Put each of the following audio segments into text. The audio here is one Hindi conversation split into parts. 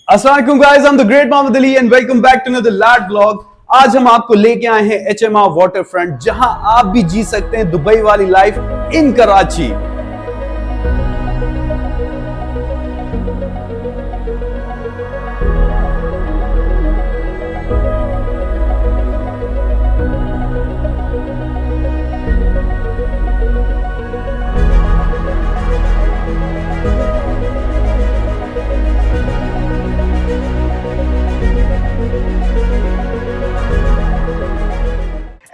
अस्सलाम वालेकुम guys, I am the great Mohammad Ali and welcome back to another lad vlog. आज हम आपको लेके आए हैं एचएमआर वाटरफ्रंट, जहां आप भी जी सकते हैं दुबई वाली life in Karachi.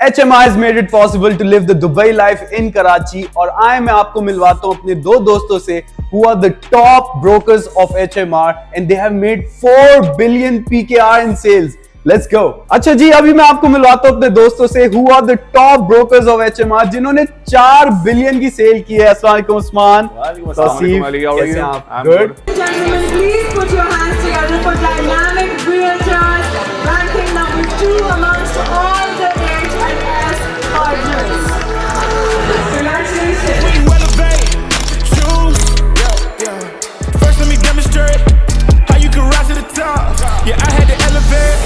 HMI has made it possible to live the Dubai life in Karachi और आए मैं आपको मिलवाता हूं अपने दो दोस्तों से who are the top brokers of HMR and they have made 4 billion PKR in sales. Let's go. अच्छा जी, अभी मैं आपको मिलवाता हूं अपने दोस्तों से who are the top brokers of HMR जिन्होंने 4 बिलियन की सेल की है। अस्सलाम वालेकुम उस्मान, तौसीफ, कैसे हैं आप? Good. Gentlemen, please put your hands together for Dynamic Realtors, ranking number 2 amongst all the H&S partners. Congratulations. When you elevate, choose. First, let me demonstrate how you can rise to the top. Yeah, I had to elevate.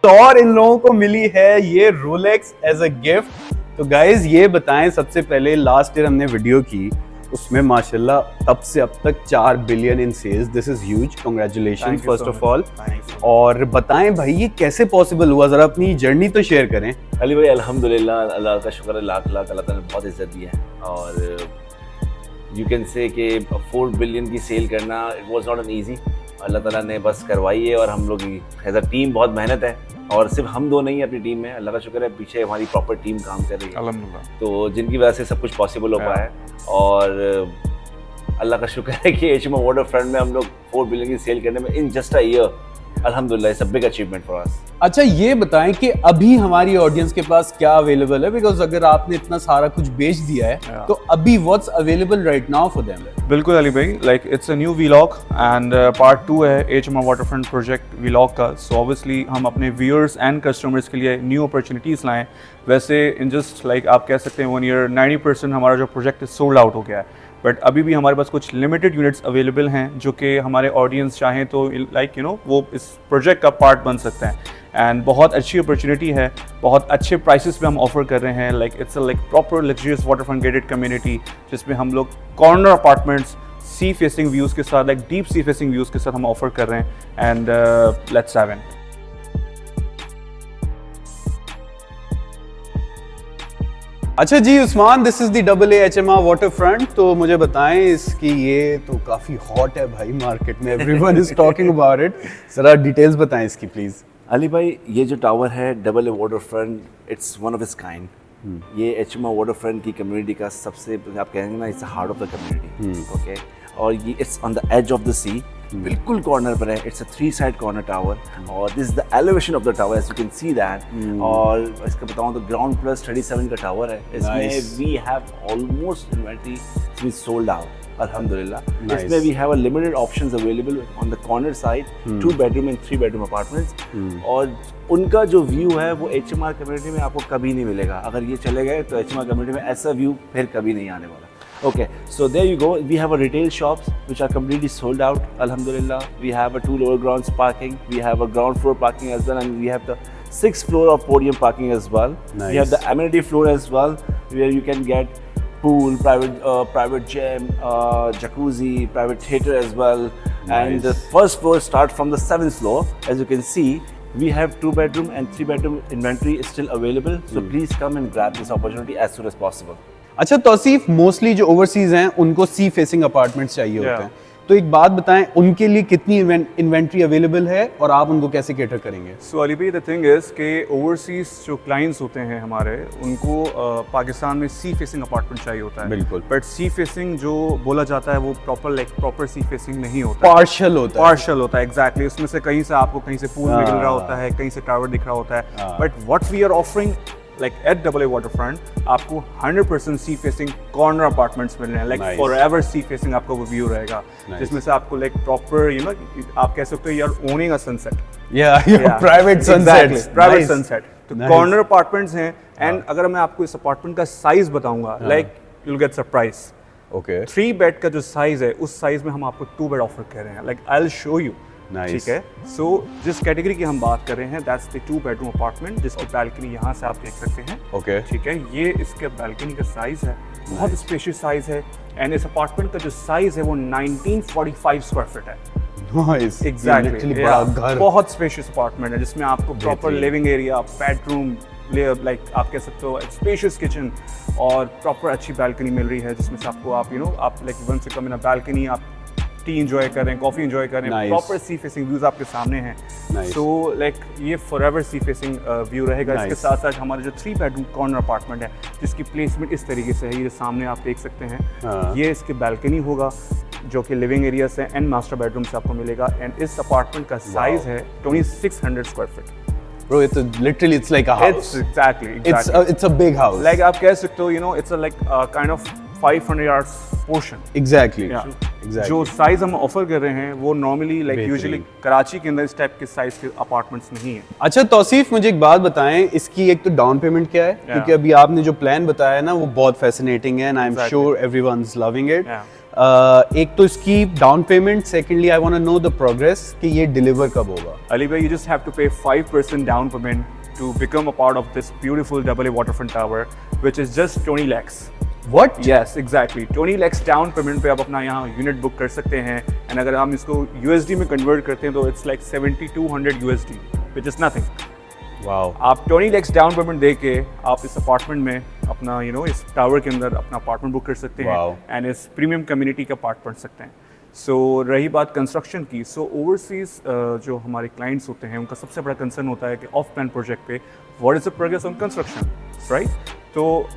तो और इन लोगों को मिली है ये रोलेक्स एज अ गिफ्ट। तो गाइज ये बताएं, सबसे पहले लास्ट ईयर हमने वीडियो की, उसमें माशाल्लाह तब से अब तक 4 billion in sales. This is huge, congratulation first of all. और बताएं भाई ये कैसे पॉसिबल हुआ, जरा अपनी जर्नी तो शेयर करें। अली भाई अल्हम्दुलिल्लाह, अल्लाह का शुक्र है, लाख लाख अल्लाह ताला ने बहुत इज्जत दी है। और यू कैन से कि 4 बिलियन की सेल करना it was not an easy, अल्लाह ताला ने बस करवाई है। और हम लोग एज अ टीम बहुत मेहनत है, और सिर्फ हम दो नहीं है अपनी टीम में, अल्लाह का शुक्र है पीछे हमारी प्रॉपर टीम काम कर रही है अल्हम्दुलिल्लाह, तो जिनकी वजह से सब कुछ पॉसिबल हो पाया है। और अल्लाह का शुक्र है कि एचएमआर वाटरफ्रंट में हम लोग 4 बिलियन की सेल करने में इन जस्ट अ ईयर, अल्हम्दुलिल्लाह it's a big achievement for us. अच्छा ये बताएं कि अभी हमारी ऑडियंस के पास क्या अवेलेबल है, बिकॉज अगर आपने इतना सारा कुछ बेच दिया है तो अभी what's available right now for them? बिल्कुल अली भाई, like it's a new vlog and part 2 है एचएमआर वाटरफ्रंट प्रोजेक्ट व्लॉग का। सो ऑब्वियसली हम अपने व्यूअर्स एंड कस्टमर्स के लिए न्यू अपॉर्चुनिटीज़ लाएं। वैसे इन जस्ट लाइक आप कह सकते हैं 1 ईयर 90% हमारा जो प्रोजेक्ट सोल्ड आउट हो गया है, बट अभी भी हमारे पास कुछ लिमिटेड यूनिट्स अवेलेबल हैं जो कि हमारे ऑडियंस चाहें तो लाइक यू नो वो इस प्रोजेक्ट का पार्ट बन सकते हैं। एंड बहुत अच्छी अपॉर्चुनिटी है, बहुत अच्छे प्राइसेस पे हम ऑफर कर रहे हैं। Like it's a like proper luxurious waterfront gated community, जिसमें हम लोग corner apartments sea facing views के साथ, like deep sea facing views के साथ हम ऑफर कर रहे हैं। And let's have it. अच्छा जी Usman, this is the AA HMR waterfront. तो मुझे बताएं इसकी, ये तो काफी हॉट है भाई मार्केट में, everyone is talking about it. जरा डिटेल्स बताएं इसकी प्लीज। अली भाई ये जो टावर है AA waterfront, it's one of its kind. ये एचएमआर वाटरफ्रंट की कम्युनिटी का सबसे, आप कहेंगे ना, it's heart of the community, okay. और ये it's on the edge of the sea, बिल्कुल कॉर्नर पर है। It's a 3 side corner tower और this is the elevation of the tower, as you can see that. और इसका बताऊं तो ग्राउंड प्लस 37 का टावर है। इसमें we have almost inventory sold out अल्हम्दुलिल्लाह। इसमें we have a limited options available on the corner side, 2 bedroom and 3 bedroom apartments. और उनका जो व्यू है वो एचएमआर कम्युनिटी में आपको कभी नहीं मिलेगा। अगर ये चले गए तो एचएमआर कम्युनिटी में ऐसा व्यू फिर कभी नहीं आने वाला। Okay, so there you go. We have a retail shops which are completely sold out. Alhamdulillah, we have a 2 lower grounds parking. We have a ground floor parking as well, and we have the 6th floor of podium parking as well. Nice. We have the amenity floor as well, where you can get pool, private gym, jacuzzi, private theater as well. Nice. And the first floor start from the 7th floor. As you can see, we have 2 bedroom and 3 bedroom inventory is still available. So please come and grab this opportunity as soon as possible. अच्छा तौसीफ, मोस्टली जो ओवरसीज हैं उनको सी फेसिंग अपार्टमेंट्स चाहिए होते हैं, तो एक बात बताएं उनके लिए कितनी इन्वेंट्री अवेलेबल है और आप उनको कैसे कैटर करेंगे? सो अली भाई द थिंग इज़ कि ओवरसीज जो क्लाइंट्स होते हैं हमारे, उनको पाकिस्तान में सी फेसिंग अपार्टमेंट चाहिए होता है। बिल्कुल। बट सी फेसिंग जो बोला जाता है वो प्रॉपर सी फेसिंग नहीं होता, पार्शियल होता है। एग्जैक्टली। उसमें से कहीं से आपको कहीं से पूल मिल रहा होता है, कहीं से टावर दिख रहा होता है। But what we are offering like at AA waterfront, आपको 100% सी फेसिंग कॉर्नर अपार्टमेंट्स मिल रहे हैं। लाइक फॉरएवर सी फेसिंग आपको वो व्यू रहेगा, जिसमें से आपको लाइक प्रॉपर यू नो आप कह सकते हो you are owning a sunset, private sunset. तो कॉर्नर अपार्टमेंट्स हैं। एंड अगर मैं आपको इस अपार्टमेंट का साइज बताऊंगा, like you will get surprise. Okay. 3 bed का जो साइज है उस साइज में हम आपको 2 बेड ऑफर कर रहे हैं, like I will show you. Nice. ठीक है, सो जिस कैटेगरी की हम बात कर रहे हैं दैट्स द 2 बेडरूम अपार्टमेंट जिसकी बैल्कनी यहाँ से आप देख सकते हैं। Okay. ठीक है, ये इसके बैल्कनी का साइज है, बहुत स्पेशियस साइज है, एंड इस अपार्टमेंट का जो साइज है वो 1945 स्क्वायर फीट है। Nice. एग्जैक्टली, Literally बड़ा घर। बहुत स्पेशियस अपार्टमेंट है जिसमें आपको प्रॉपर बेहतरीन। लिविंग एरिया, बेडरूम, लाइक आप कह सकते हो स्पेशियस किचन और प्रॉपर अच्छी बैल्कनी मिल रही है जिसमें से आपको आप आप लाइक वन से कम इन बैल्कनी आप टी इंजॉय कर रहे हैं, कॉफी इंजॉय कर रहे हैं, Nice. Proper sea facing views आपके सामने हैं। Nice. सो लाइक ये फॉरएवर सी फेसिंग व्यू रहेगा। Nice. इसके साथ साथ हमारा जो 3 बेडरूम कॉर्नर अपार्टमेंट है जिसकी प्लेसमेंट इस तरीके से है, ये सामने आप देख सकते हैं। हाँ। ये इसकी बैल्कनी होगा जो कि लिविंग एरिया से एंड मास्टर बेडरूम से आपको मिलेगा, एंड इस अपार्टमेंट का साइज है 2600 square feet. Bro, it's like a house. It's exactly. It's a big house. Like आप कह सकते हो, it's a like kind of 500 yards portion. Exactly. Yeah. Exactly. जो साइज हम ऑफर कर रहे हैं वो नॉर्मली लाइक बेहतरीन। यूजुअली कराची के अंदर इस टाइप के साइज के अपार्टमेंट्स नहीं है। अच्छा तौसीफ, मुझे एक बात बताएं, इसकी एक तो डाउन पेमेंट क्या है? क्योंकि अभी आपने जो प्लान बताया है ना वो बहुत फैसिनेटिंग है and I am Exactly. Sure everyone's loving it. Yeah. एक तो इसकी down payment, secondly I want to know the progress कि ये डिलीवर कब होगा। Ali bhai, you just have to pay 5% down payment to become a part of this beautiful AA waterfront tower, which is just 20 lakhs. What? Yes, exactly. 20 lakhs down payment पे आप अपना यहाँ यूनिट बुक कर सकते हैं, एंड अगर हम इसको USD में कन्वर्ट करते हैं तो it's like 7200 USD, which is nothing. Wow. आप 20 lakhs डाउन पेमेंट दे के आप इस अपार्टमेंट में अपना इस टावर के अंदर अपना अपार्टमेंट बुक कर सकते हैं Wow. एंड इस प्रीमियम कम्युनिटी का पार्ट बन सकते हैं। सो रही बात कंस्ट्रक्शन की, सो ओवरसीज जो हमारे क्लाइंट्स होते हैं उनका सबसे बड़ा कंसर्न होता है कि ऑफ प्लान प्रोजेक्ट पे what is the progress on construction, right? तो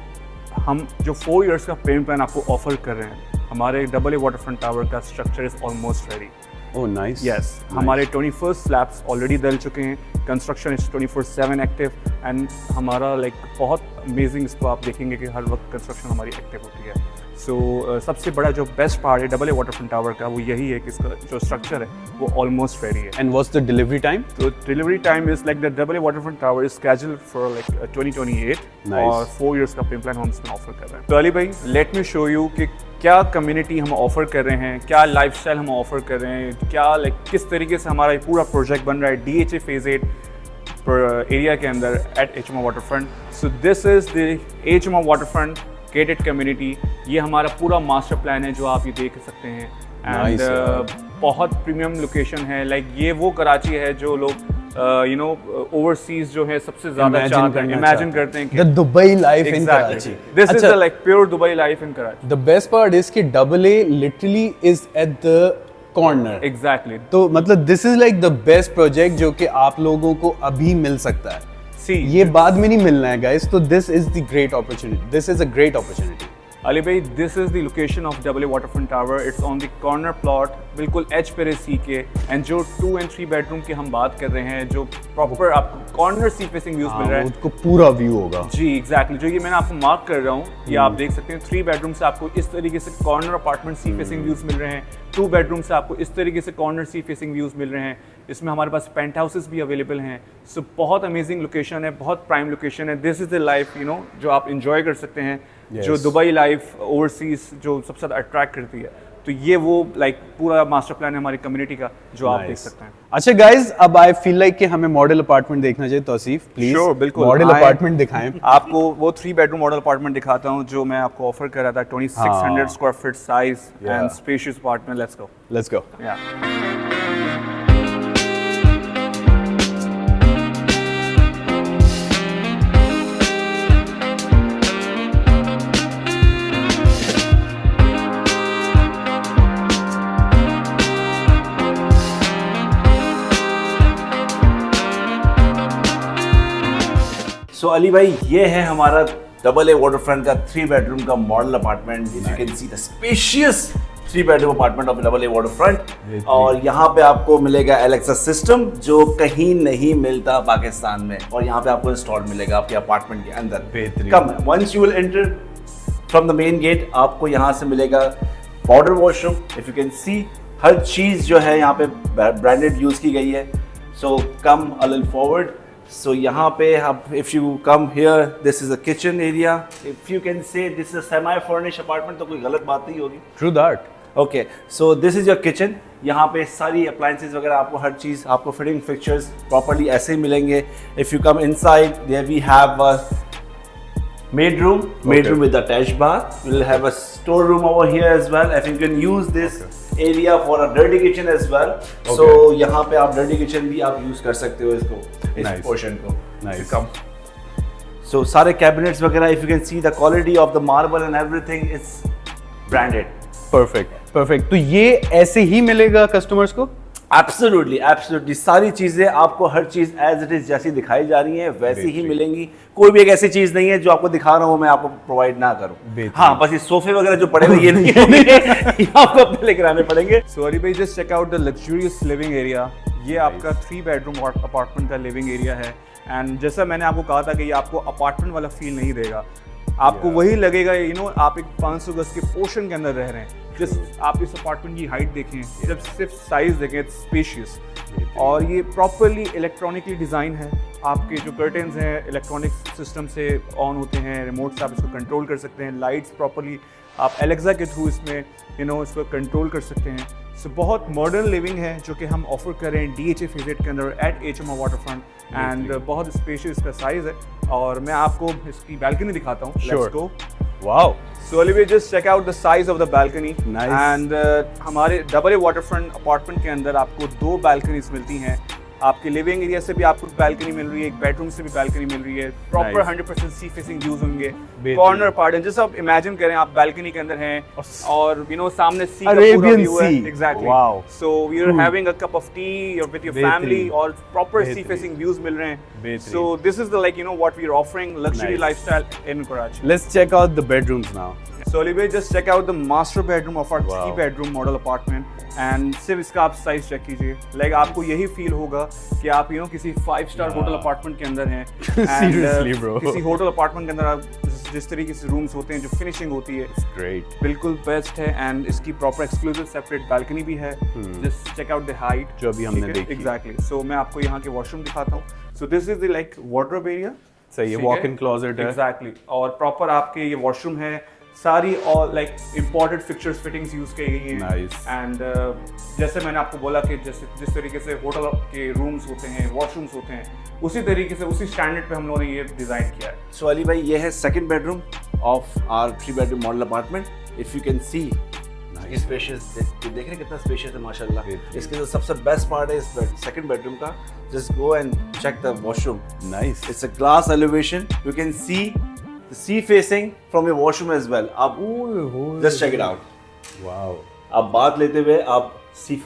हम जो 4 इयर्स का पेमेंट प्लान आपको ऑफर कर रहे हैं, हमारे AA वाटरफ्रंट टावर का structure is almost ready. Oh nice. Yes, हमारे 21 स्लैब्स ऑलरेडी डल चुके हैं, कंस्ट्रक्शन इज 24/7 एक्टिव, एंड हमारा लाइक बहुत अमेजिंग, इसको आप देखेंगे कि हर वक्त कंस्ट्रक्शन हमारी एक्टिव होती है। सो सबसे बड़ा जो बेस्ट पार्ट है AA वाटरफ्रंट टावर का वो यही है कि इसका जो स्ट्रक्चर है वो ऑलमोस्ट रेडी है। And what's the delivery time? तो delivery time is like the AA waterfront tower is scheduled for like 2028 Nice. और 4 इयर्स का पेमेंट प्लान हम इसमें ऑफर कर रहे हैं। तो अली भाई, लेट मी शो यू कि क्या कम्युनिटी हम ऑफर कर रहे हैं, क्या लाइफस्टाइल हम ऑफर कर रहे हैं, क्या लाइक किस तरीके से हमारा ये पूरा प्रोजेक्ट बन रहा है DHA फेज 8 एरिया के अंदर at HMR waterfront. So this is the HMR waterfront gated community. ये हमारा पूरा मास्टर प्लान है जो आप ये देख सकते हैं, एंड Nice, यार। बहुत प्रीमियम लोकेशन है। लाइक ये वो कराची है जो लोग ओवरसीज जो है सबसे ज्यादा चाहते हैं, इमेजिन करते हैं the Dubai life in Karachi. This is like pure Dubai life in Karachi. The best part is कि AA literally is at the corner. Exactly. तो मतलब this is like the best project जो कि आप लोगों को अभी मिल सकता है। सी, ये बाद में नहीं मिलना है गाइस, तो this is the great opportunity, this is a great opportunity. Ali भाई, this is the location of AA waterfront tower. It's on the corner plot, बिल्कुल एच पे सी के, एंड जो 2 and 3 बेडरूम की हम बात कर रहे हैं, जो प्रॉपर आपको कॉर्नर सी फेसिंग व्यूज मिल रहा है। उसको पूरा व्यू होगा। जी एग्जैक्टली, जो ये मैंने आपको मार्क कर रहा हूँ, ये आप देख सकते हैं 3 बेडरूम से आपको इस तरीके से corner apartment sea facing views मिल रहे हैं, 2 बेडरूम से आपको इस तरीके से कॉर्नर सी फेसिंग व्यूज मिल रहे हैं। इसमें हमारे पास पेंट हाउसेस भी अवेलेबल हैं। सो बहुत अमेजिंग लोकेशन है, बहुत प्राइम लोकेशन है। दिस इज द लाइफ जो आप इंजॉय कर सकते हैं, जो दुबई लाइफ ओवरसीज जो सबसे ज़्यादा अट्रैक्ट करती है। तो ये वो लाइक पूरा मास्टर प्लान है हमारी कम्युनिटी का जो आप देख सकते हैं। अच्छा गाइज, अब आई फील लाइक कि हमें मॉडल अपार्टमेंट देखना चाहिए। तौसीफ प्लीज Sure, बिल्कुल। मॉडल अपार्टमेंट दिखाएं। आपको वो 3 बेडरूम मॉडल अपार्टमेंट दिखाता हूँ जो मैं आपको ऑफर कर रहा था, 2600 square feet size and spacious apartment. Let's go. Let's go. या सो अली भाई, ये है हमारा AA वाटरफ्रंट का 3 बेडरूम का model apartment. You can see the spacious 3 bedroom apartment of AA waterfront. और यहाँ पे आपको मिलेगा Alexa सिस्टम जो कहीं नहीं मिलता पाकिस्तान में, और यहाँ पे आपको इंस्टॉल मिलेगा आपके अपार्टमेंट के अंदर। Come once you will enter from the main gate, आपको यहाँ से मिलेगा powder washroom. If you can see हर चीज़ जो है यहाँ पे ब्रांडेड यूज़ की गई है। So come a little forward. So यहाँ पे आप if you come here, this is a kitchen area. If you can say this is a semi-furnished apartment, तो कोई गलत बात नहीं होगी. True that. Okay, so this is your kitchen. यहाँ पे सारी appliances वगैरह आपको हर चीज़ आपको fitting fixtures properly ऐसे ही मिलेंगे. If you come inside, there we have a maid room with attached bath. We'll have a storeroom over here as well. I think you can use this area for a dirty kitchen as well. So यहाँ पे आप dirty kitchen भी आप use कर सकते हो इसको, इस portion को. Nice. Come. So सारे cabinets वगैरह, if you can see the quality of the marble and everything, it's branded. Perfect. तो ये ऐसे ही मिलेगा कस्टमर्स को? Absolutely. सारी चीजें आपको हर चीज एज इट इज जैसी दिखाई जा रही है वैसी ही मिलेंगी. कोई भी एक ऐसी चीज नहीं है जो आपको दिखा रहा हूँ मैं आपको प्रोवाइड ना करूँ. हाँ, बस ये सोफे वगैरह जो पड़े हुए ये नहीं है, ये आपको अपने लेकर आने पड़ेंगे. So Ali bhai, just check out the luxurious living area. ये आपका 3 bedroom अपार्टमेंट का लिविंग एरिया है. एंड जैसा मैंने आपको कहा था कि ये आपको अपार्टमेंट वाला फील नहीं देगा. आपको वही लगेगा आप एक 500 गज के पोर्शन के अंदर रह रहे हैं. जस्ट आप इस अपार्टमेंट की हाइट देखें, जब सिर्फ साइज देखें, इट्स स्पेशियस. और ये प्रॉपरली इलेक्ट्रॉनिकली डिज़ाइन है. आपके जो कर्टेंस हैं इलेक्ट्रॉनिक सिस्टम से ऑन होते हैं, रिमोट से आप इसको कंट्रोल कर सकते हैं. लाइट्स प्रॉपरली आप एलेक्सा के थ्रू इसमें इसको कंट्रोल कर सकते हैं. सो बहुत मॉडर्न लिविंग है जो कि हम ऑफर कर रहे हैं DHA फेजेट के अंदर एट HMR वाटरफ्रंट. एंड बहुत स्पेशियस इसका साइज़ है. और मैं आपको इसकी बैल्कनी दिखाता हूँ. Let's go. Wow. So Olivier, just check out the size of the balcony. Nice. And हमारे AA waterfront अपार्टमेंट के अंदर आपको 2 balconies मिलती हैं. आपके लिविंग एरिया से भी आपको बैल्कनी मिल रही है, एक बेडरूम से भी बैल्कनी मिल रही है. प्रॉपर 100% सी फेसिंग व्यूज होंगे. कॉर्नर पार्ट जैसे आप इमेजिन करें आप बैल्कनी के अंदर हैं और सामने सी का पूरा व्यू है. Exactly. Wow. So we are having a cup of tea with your family और प्रॉपर सी फेसिंग व्यूज मिल रहे हैं. So this is the what we are offering luxury lifestyle in Karachi. Let's check out the bedrooms now. So Olivier, just check out the master bedroom of our 3 bedroom model apartment. And सिर्फ इसका आप साइज चेक कीजिए. लाइक आपको यही फील होगा कि आप किसी 5 स्टार होटल अपार्टमेंट के अंदर हैं. Seriously, bro. किसी होटल अपार्टमेंट के अंदर आप जिस तरीके से रूम्स होते हैं, जो फिनिशिंग होती है, Great. बिल्कुल बेस्ट है. एंड इसकी प्रॉपर एक्सक्लूसिव सेपरेट बैल्कनी भी है. Just check out the height जो अभी हमने देखी. एग्जैक्टली. सो मैं आपको यहाँ के वॉशरूम दिखाता हूँ. सो this is the wardrobe area. सही है. वॉक इन क्लोजेट है. एग्जैक्टली. और प्रॉपर आपके ये वॉशरूम है. सारी और इम्पोर्टेड फिक्चर्स फिटिंग्स यूज की गई हैं. Nice. एंड जैसे मैंने आपको बोला कि जिस तरीके से होटल के रूम्स होते हैं, वॉशरूम्स होते हैं, उसी तरीके से उसी स्टैंडर्ड पे हम लोगों ने ये डिजाइन किया है. सो अली भाई, ये है second bedroom of our 3 bedroom model apartment. If you can see spacious, देख रहे कितना स्पेशियस है माशाल्लाह. इसके जो सबसे बेस्ट पार्ट है इस सेकंड बेडरूम का, just go and check the washroom. Nice. It's a glass elevation. You can see the sea facing from your washroom as well. आप just check it out. Wow. आप बात लेते हुए आप sea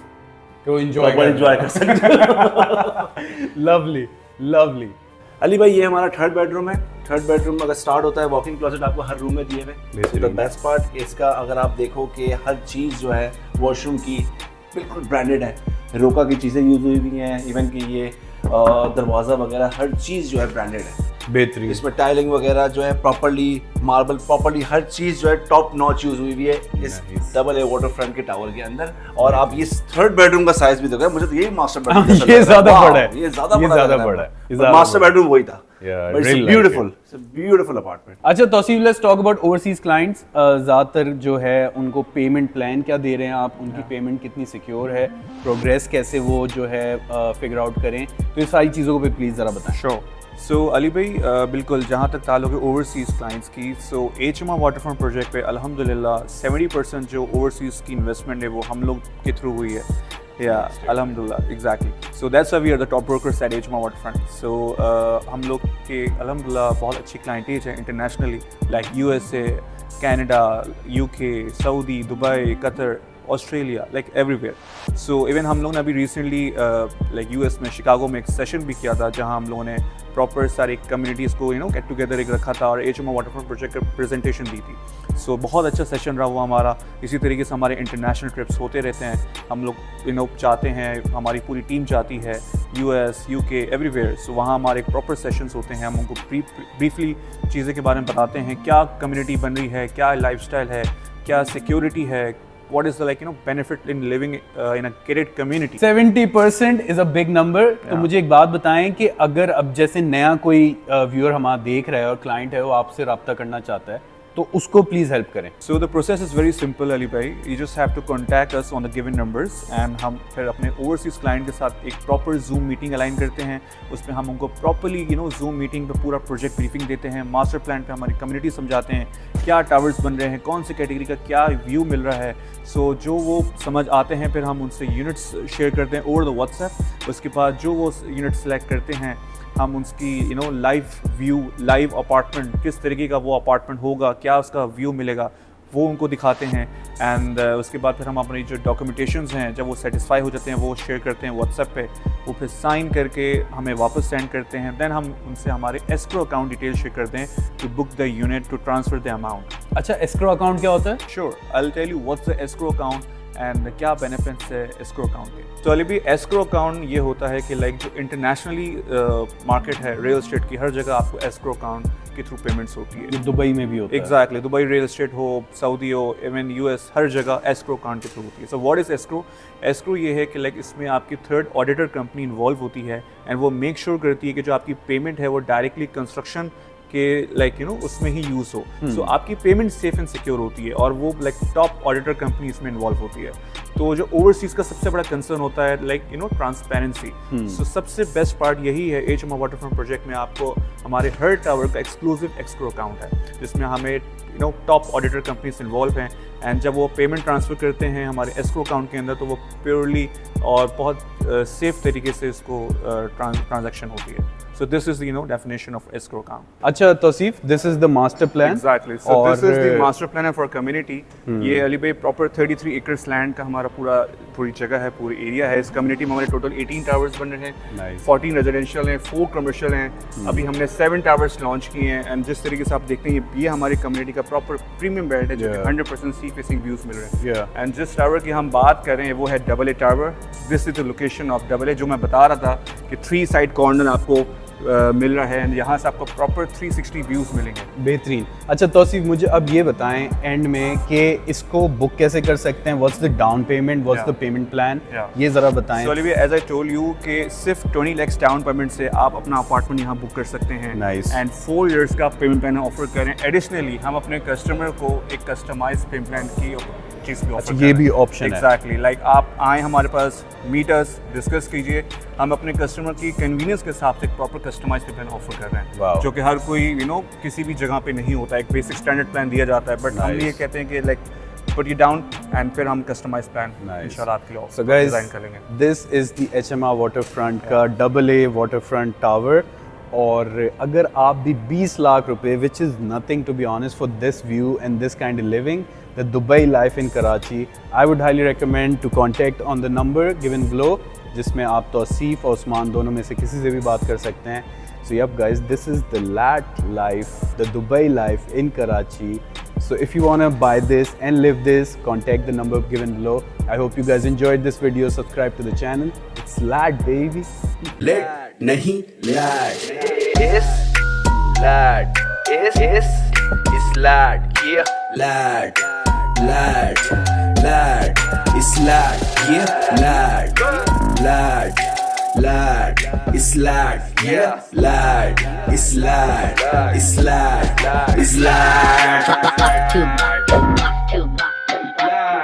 तो enjoy कर सकते हो. Lovely. अली भाई, ये हमारा 3rd bedroom है. 3rd bedroom अगर स्टार्ट होता है, वॉकिंग क्लोजेट आपको हर रूम में दिए हुए. द बेस्ट पार्ट इसका, अगर आप देखो कि हर चीज़ जो है वॉशरूम की बिल्कुल ब्रांडेड है. रोका की चीज़ें यूज हुई हुई हैं. इवन कि ये दरवाज़ा वगैरह हर चीज़ जो है ब्रांडेड है. बेहतरीन. इसमें टाइलिंग वगैरह जो है प्रॉपर्ली, मार्बल प्रॉपर्ली, हर चीज़ जो है टॉप नॉच यूज हुई है इस AA वाटरफ्रंट के टावर के अंदर. और आप ये 3rd bedroom का साइज भी देखो. मुझे तो यही मास्टर बेडरूम ये ज्यादा बड़ा है. ये ज्यादा बड़ा है. मास्टर बेडरूम वही था. Beautiful apartment. अच्छा Tauseef, let's talk about overseas clients. ज्यादातर जो है उनको पेमेंट प्लान क्या दे रहे हैं आप, उनकी पेमेंट कितनी सिक्योर है, प्रोग्रेस कैसे वो जो है फिगर आउट करें, तो ये सारी चीज़ों को प्लीज़ ज़रा बताएं. श्योर. सो अली भाई, बिल्कुल जहाँ तक ताल्लुक है ओवरसीज़ क्लाइंट्स की, सो HMR वाटरफ्रंट प्रोजेक्ट पे अल्हम्दुलिल्लाह 70% जो ओवरसीज़ की इन्वेस्टमेंट है वो हम लोग के थ्रू हुई है. अल्हम्दुलिल्लाह. Exactly. So that's why we are the top brokers at HMR waterfront. सो हम लोग के अल्हम्दुलिल्लाह बहुत अच्छी क्लाइंटेज है internationally, like USA, Canada, UK, Saudi, Dubai, Qatar, Australia, like everywhere. So even हम लोगों ने अभी रिसेंटली US में शिकागो में एक सेशन भी किया था जहां हम लोगों ने प्रॉपर सारी कम्युनिटीज़ को गेट टुगेदर एक रखा था और HMR वाटरफ्रंट प्रोजेक्ट का प्रेजेंटेशन दी थी. सो बहुत अच्छा सेशन रहा हुआ हमारा. इसी तरीके से हमारे इंटरनेशनल ट्रिप्स होते रहते हैं. हम लोग चाहते हैं, हमारी पूरी टीम चाहती है US, UK, एवरीवेयर. सो वहाँ हमारे प्रॉपर सेशंस होते हैं. हम उनको ब्रीफली चीज़ें के बारे में बताते हैं, क्या कम्युनिटी बन रही है, क्या लाइफस्टाइल है, क्या सिक्योरिटी है, what is the like benefit in living in a gated community. 70% is a big number. तो Yeah. मुझे एक बात बताएं कि अगर अब जैसे नया कोई व्यूअर हमारा देख रहा है और क्लाइंट है वो आपसे रब्ता करना चाहता है तो उसको प्लीज हेल्प करें. So the process is very simple, Ali bhai. You just have to contact us on the given numbers and हम फिर अपने overseas client के साथ एक proper Zoom meeting align करते हैं. उसमें हम उनको properly Zoom meeting पे पूरा project briefing देते हैं. Master plan पे हमारी community समझाते हैं क्या towers बन रहे हैं, कौन सी category का क्या view मिल रहा है. So जो वो समझ आते हैं फिर हम उनसे units share करते हैं over the WhatsApp. उसके बाद जो वो units select करते हैं हम उसकी लाइव व्यू, लाइव अपार्टमेंट, किस तरीके का वो अपार्टमेंट होगा, क्या उसका व्यू मिलेगा, वो उनको दिखाते हैं. एंड उसके बाद फिर हम अपनी जो डॉक्यूमेंटेशंस हैं जब वो सेटिस्फाई हो जाते हैं वो शेयर करते हैं व्हाट्सएप पे. वो फिर साइन करके हमें वापस सेंड करते हैं. देन हम उनसे हमारे एस्क्रो अकाउंट डिटेल शेयर करते हैं to book the unit, to transfer the amount. अच्छा, एस्क्रो अकाउंट क्या होता है? Sure, I will tell you what's the escrow account and क्या बेनिफिट्स है एस्क्रो अकाउंट के. तो अली भी एस्क्रो अकाउंट ये होता है कि लाइक जो इंटरनेशनली मार्केट है रियल एस्टेट की, हर जगह आपको एस्क्रो अकाउंट के थ्रू पेमेंट्स होती है. ये दुबई में भी होता है. एग्जैक्टली, दुबई रियल एस्टेट हो, सऊदी हो, इवन यूएस, हर जगह एस्क्रो अकाउंट के थ्रू होती है. So what is escrow? Escrow ये है कि लाइक इसमें आपकी थर्ड ऑडिटर कंपनी इन्वॉल्व होती है एंड वो मेक श्योर करती है कि जो आपकी पेमेंट है वो डायरेक्टली कंस्ट्रक्शन के उसमें ही यूज़ हो. सो आपकी पेमेंट सेफ एंड सिक्योर होती है और वो टॉप ऑडिटर कंपनी इसमें इन्वॉल्व होती है. तो जो ओवरसीज का सबसे बड़ा कंसर्न होता है ट्रांसपेरेंसी. सो सबसे बेस्ट पार्ट यही है HMR वाटरफ्रंट प्रोजेक्ट में आपको हमारे हर टावर का एक्सक्लूसिव एस्क्रो अकाउंट है जिसमें हमें टॉप ऑडिटर कंपनीज इन्वॉल्व हैं. एंड जब वो पेमेंट ट्रांसफ़र करते हैं हमारे एस्क्रो अकाउंट के अंदर तो वो प्योरली और बहुत सेफ तरीके से इसको ट्रांजैक्शन होती है. So this is the definition of escrow account. अच्छा Tausif, this is the master plan. Exactly. So this is the master plan for community. ये अली भाई प्रॉपर 33 एकर्स लैंड का हमारा पूरी जगह है, पूरी एरिया है. इस कम्युनिटी में हमारे टोटल 18 टावर्स बन रहे हैं. Nice. 14 रेजिडेंशियल हैं, 4 कमर्शियल हैं. अभी हमने 7 टावर्स लॉन्च किए हैं एंड जिस तरीके से आप देखते हैं ये हमारी कम्युनिटी का प्रॉपर प्रीमियम बेल्ट है जो कि 100% सी फेसिंग व्यूज मिल रहे हैं. एंड जिस टावर की हम बात कर रहे हैं वो है double A tower. This is the location of double A जो मैं बता रहा था कि 3 साइड कॉर्नर आपको मिल रहा है. यहाँ से आपको प्रॉपर 360 व्यूज मिलेंगे. बेहतरीन. अच्छा तौसीफ, मुझे अब ये बताएं एंड में कि इसको बुक कैसे कर सकते हैं, what's the down payment, what's the payment plan, ये ज़रा बताएं. So as I told you कि सिर्फ 20 lakhs डाउन पेमेंट से आप अपना अपार्टमेंट यहाँ बुक कर सकते हैं. Nice. एंड 4 years का पेमेंट प्लान ऑफर करें. एडिशनली हम अपने कस्टमर को एक कस्टमाइज पेमेंट प्लान की चीज़ भी ऑफर. ये भी ऑप्शन है. एग्जैक्टली, लाइक आप आए हमारे पास, मीट अस, डिस्कस कीजिए. हम अपने कस्टमर की कन्वीनियंस के हिसाब से एक प्रॉपर कस्टमाइज प्लान ऑफर कर रहे हैं. Wow. जो कि हर कोई किसी भी जगह पे नहीं होता. एक बेसिक स्टैंडर्ड प्लान दिया जाता है बट हम ये कहते हैं कि like put you down and फिर हम कस्टमाइज प्लान इंशाल्लाह आपके लिए So guys, डिजाइन करेंगे. this is the HMR waterfront का AA वाटरफ्रंट टावर. और अगर आप भी 20 लाख रुपए, which is nothing to be honest for this view and this kind of living, the Dubai life in Karachi, I would highly recommend to contact on the number given below, जिसमें आप तौसीफ और उस्मान दोनों में से किसी से भी बात कर सकते हैं. So yep guys, this is the LAT life, the Dubai life in Karachi. So if you want to buy this and live this, contact the number given below. I hope you guys enjoyed this video. Subscribe to the channel. It's LAT baby. Late नहीं लैट इस लैट इस लैट ये लैट इस लैट ये लैट इस लैट ये लैट इस लैट इस लैट